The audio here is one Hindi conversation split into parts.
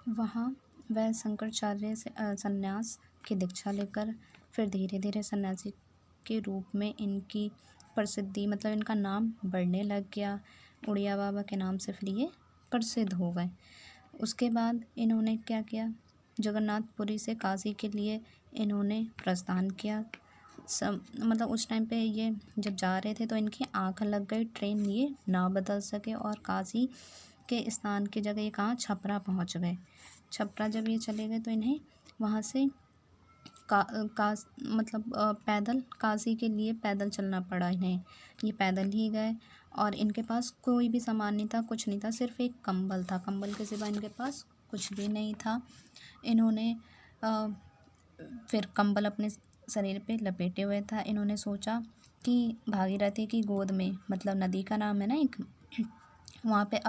वहाँ वह शंकराचार्य से संन्यास की दीक्षा लेकर फिर धीरे धीरे सन्यासी के रूप में इनकी प्रसिद्धि मतलब इनका नाम बढ़ने लग गया। उड़िया बाबा के नाम से फिर ये प्रसिद्ध हो गए। उसके बाद इन्होंने क्या किया, जगन्नाथपुरी से काशी के लिए इन्होंने प्रस्थान किया। सब मतलब उस टाइम पे ये जब जा रहे थे तो इनकी आँख लग गई, ट्रेन ये ना बदल सके और काशी के स्थान की जगह ये कहाँ, छपरा पहुँच गए। छपरा जब ये चले गए तो इन्हें वहाँ से मतलब पैदल काशी के लिए पैदल चलना पड़ा इन्हें। ये पैदल ही गए और इनके पास कोई भी सामान नहीं था, कुछ नहीं था, सिर्फ एक कंबल था। कंबल के सिवा इनके पास कुछ भी नहीं था। इन्होंने फिर कंबल अपने शरीर पे लपेटे हुए था। इन्होंने सोचा कि भागीरथी की गोद में, मतलब नदी का नाम है ना एक, वहाँ पे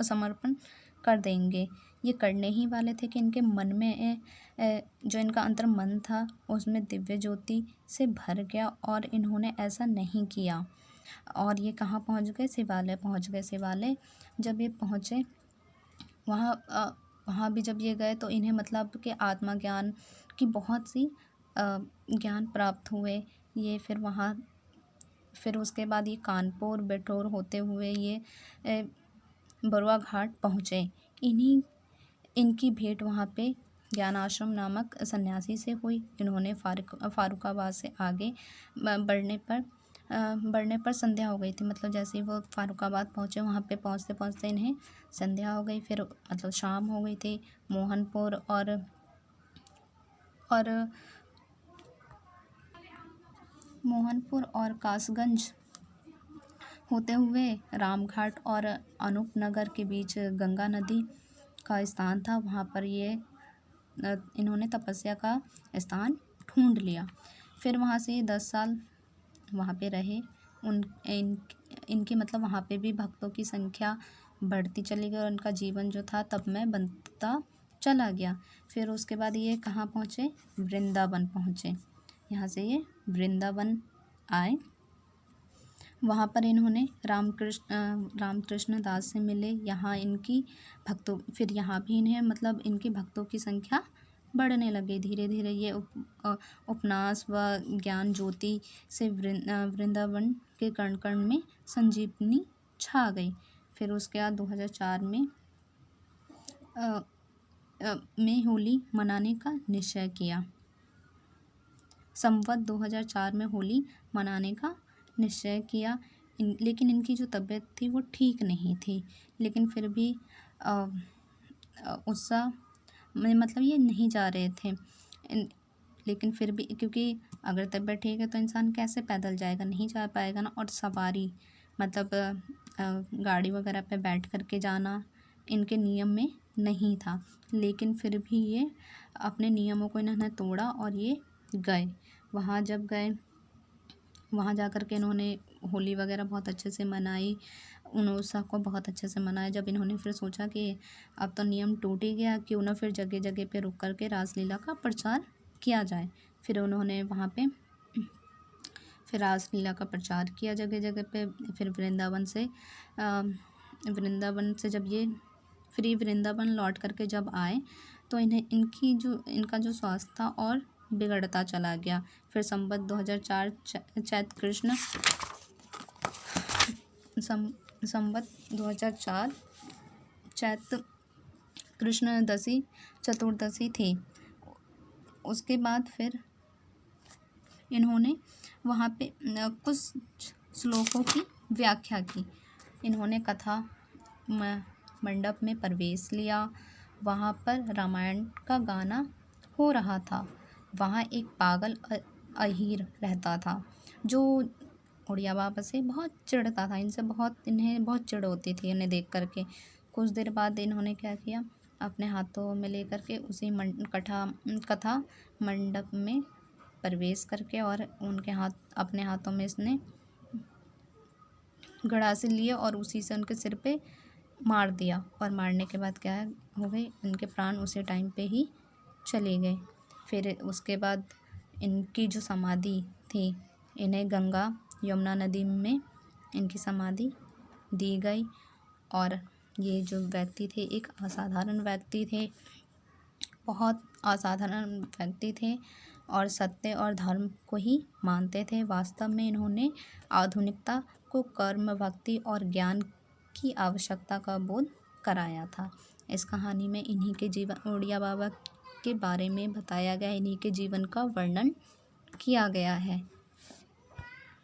समर्पण कर देंगे। ये करने ही वाले थे कि इनके मन में जो इनका अंतर मन था उसमें दिव्य ज्योति से भर गया और इन्होंने ऐसा नहीं किया। और ये कहाँ पहुँच गए, शिवालय पहुँच गए। शिवालय जब ये पहुँचे वहाँ भी जब ये गए तो इन्हें मतलब कि आत्मा ज्ञान की बहुत सी ज्ञान प्राप्त हुए। ये फिर उसके बाद ये कानपुर बेटोर होते हुए ये बरुआ घाट पहुँचे। इनकी भेंट वहाँ पे ज्ञान आश्रम नामक सन्यासी से हुई। इन्होंने फारुखाबाद से आगे बढ़ने पर संध्या हो गई थी। मतलब जैसे ही वो फारुखाबाद पहुँचे वहाँ पे पहुँचते पहुँचते इन्हें संध्या हो गई, फिर मतलब शाम हो गई थी। मोहनपुर और कासगंज होते हुए रामघाट और अनूपनगर के बीच गंगा नदी का स्थान था। वहाँ पर इन्होंने तपस्या का स्थान ढूंढ लिया। फिर वहाँ से 10 साल वहाँ पे रहे। इनकी मतलब वहाँ पे भी भक्तों की संख्या बढ़ती चली गई और उनका जीवन जो था तब में बनता चला गया। फिर उसके बाद ये कहाँ पहुँचे, वृंदावन पहुँचे। यहाँ से ये वृंदावन आए। वहाँ पर इन्होंने रामकृष्ण दास से मिले। यहाँ फिर यहाँ भी इन्हें मतलब इनकी भक्तों की संख्या बढ़ने लगी। धीरे धीरे ये उपन्यास व ज्ञान ज्योति से वृंदावन के कण कण में संजीवनी छा गई। फिर उसके बाद 2004 में होली मनाने का निश्चय किया। संवत 2004 में होली मनाने का निश्चय किया। लेकिन इनकी जो तबीयत थी वो ठीक नहीं थी, लेकिन फिर भी उत्साह में मतलब ये नहीं जा रहे थे। लेकिन फिर भी, क्योंकि अगर तबीयत ठीक है तो इंसान कैसे पैदल जाएगा, नहीं जा पाएगा ना। और सवारी मतलब गाड़ी वगैरह पे बैठ करके जाना इनके नियम में नहीं था। लेकिन फिर भी ये अपने नियमों को इन्होंने तोड़ा और ये गए। वहाँ जब गए, वहाँ जा कर के इन्होंने होली वगैरह बहुत अच्छे से मनाई, उन उत्सव को बहुत अच्छे से मनाया। जब इन्होंने फिर सोचा कि अब तो नियम टूट ही गया, क्यों ना फिर जगह जगह पे रुक कर के रासलीला का प्रचार किया जाए। फिर उन्होंने वहाँ पे फिर रासलीला का प्रचार किया जगह जगह पे। फिर वृंदावन से जब ये फ्री वृंदावन लौट करके जब आए तो इनका जो स्वास्थ्य था और बिगड़ता चला गया। फिर संवत 2004 संवत 2004 चैत्र कृष्ण चतुर्दशी थी। उसके बाद फिर इन्होंने वहाँ पे कुछ श्लोकों की व्याख्या की। इन्होंने कथा मंडप में प्रवेश लिया। वहाँ पर रामायण का गाना हो रहा था। वहाँ एक पागल अहीर रहता था जो उड़िया बाबा से बहुत चिढ़ता था। इन्हें बहुत चिढ़ होती थी इन्हें देख करके। कुछ देर बाद इन्होंने क्या किया, अपने हाथों में लेकर के उसी कथा मंडप में प्रवेश करके और अपने हाथों में इसने गड़ासे लिए और उसी से उनके सिर पे मार दिया। और मारने के बाद क्या हो गई, इनके प्राण उसी टाइम पे ही चले गए। फिर उसके बाद इनकी जो समाधि थी, इन्हें गंगा यमुना नदी में इनकी समाधि दी गई। और ये जो व्यक्ति थे एक असाधारण व्यक्ति थे, बहुत असाधारण व्यक्ति थे और सत्य और धर्म को ही मानते थे। वास्तव में इन्होंने आधुनिकता को कर्म, भक्ति और ज्ञान की आवश्यकता का बोध कराया था। इस कहानी में इन्हीं के जीवन, उड़िया बाबा के बारे में बताया गया, इन्हीं के जीवन का वर्णन किया गया है।